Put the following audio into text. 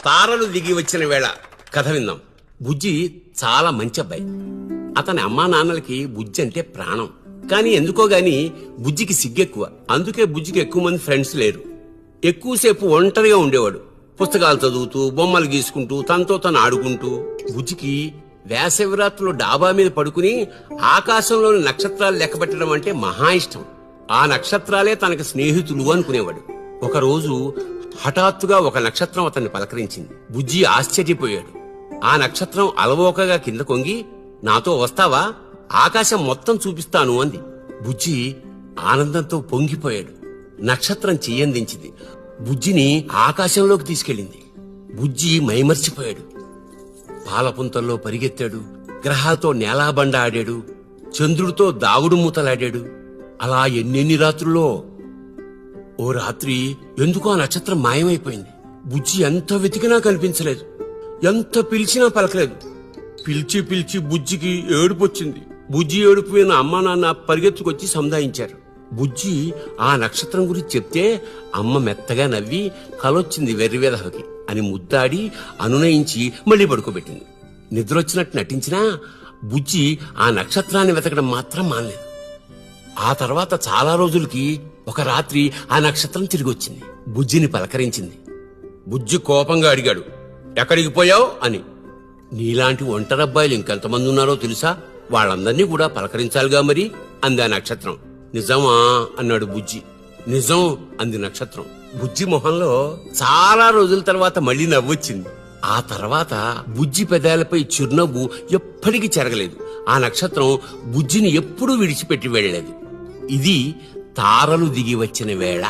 తారలు దిగి వచ్చిన వేళ కథ విందాం. బుజ్జి చాలా మంచి అబ్బాయి. అతని అమ్మా నాన్నలకి బుజ్జి అంటే ప్రాణం. కానీ ఎందుకో గాని బుజ్జికి సిగ్గెక్కువ. అందుకే బుజ్జికి ఎక్కువ మంది ఫ్రెండ్స్ లేరు. ఎక్కువసేపు ఒంటరిగా ఉండేవాడు. పుస్తకాలు చదువుతూ, బొమ్మలు గీసుకుంటూ, తనతో తను ఆడుకుంటూ. బుజ్జికి వేసవిరాత్రులు డాబా మీద పడుకుని ఆకాశంలోని నక్షత్రాలు లెక్కపెట్టడం అంటే మహా ఇష్టం. ఆ నక్షత్రాలే తనకు స్నేహితులు అనుకునేవాడు. ఒకరోజు హఠాత్తుగా ఒక నక్షత్రం అతన్ని పలకరించింది. బుజ్జి ఆశ్చర్యపోయాడు. ఆ నక్షత్రం అలవోకగా కింద కొంగి, నాతో వస్తావా, ఆకాశం మొత్తం చూపిస్తాను అంది. బుజ్జి ఆనందంతో పొంగిపోయాడు. నక్షత్రం చెయ్యందించింది. బుజ్జిని ఆకాశంలోకి తీసుకెళ్ళింది. బుజ్జి మైమర్చిపోయాడు. పాలపుంతల్లో పరిగెత్తాడు. గ్రహాలతో నేలాబండ ఆడాడు. చంద్రుడితో దాగుడు మూతలాడాడు. అలా ఎన్నెన్ని రాత్రుల్లో. ఓ రాత్రి ఎందుకో ఆ నక్షత్రం మాయమైపోయింది. బుజ్జి ఎంత వెతికినా కనిపించలేదు. ఎంత పిలిచినా పలకలేదు. పిలిచి పిలిచి బుజ్జికి ఏడుపొచ్చింది. బుజ్జి ఏడుపు విన్న అమ్మా నాన్న పరిగెత్తుకొచ్చి సముదాయించారు. బుజ్జి ఆ నక్షత్రం గురించి చెప్తే అమ్మ మెత్తగా నవ్వి, కలొచ్చింది వెర్రివేదహకి అని ముద్దాడి అనునయించి మళ్లీ పడుకోబెట్టింది. నిద్రొచ్చినట్టు నటించినా బుజ్జి ఆ నక్షత్రాన్ని వెతకడం మాత్రం మానలేదు. ఆ తర్వాత చాలా రోజులకి ఒక రాత్రి ఆ నక్షత్రం తిరిగొచ్చింది. బుజ్జిని పలకరించింది. బుజ్జి కోపంగా అడిగాడు, ఎక్కడికి పోయావు అని. నీలాంటి ఒంటరబ్బాయిలు ఇంకెంతమంది ఉన్నారో తెలుసా, వాళ్ళందర్నీ కూడా పలకరించాలిగా మరి అంది ఆ నక్షత్రం. నిజమా అన్నాడు బుజ్జి. నిజం అంది నక్షత్రం. బుజ్జి మొహంలో చాలా రోజుల తర్వాత మళ్లీ నవ్వొచ్చింది. ఆ తర్వాత బుజ్జి పెదాలపై చిరునవ్వు ఎప్పటికీ చెరగలేదు. ఆ నక్షత్రం బుజ్జిని ఎప్పుడూ విడిచిపెట్టి వెళ్లలేదు. ఇది తారలు దిగి వచ్చిన వేళ.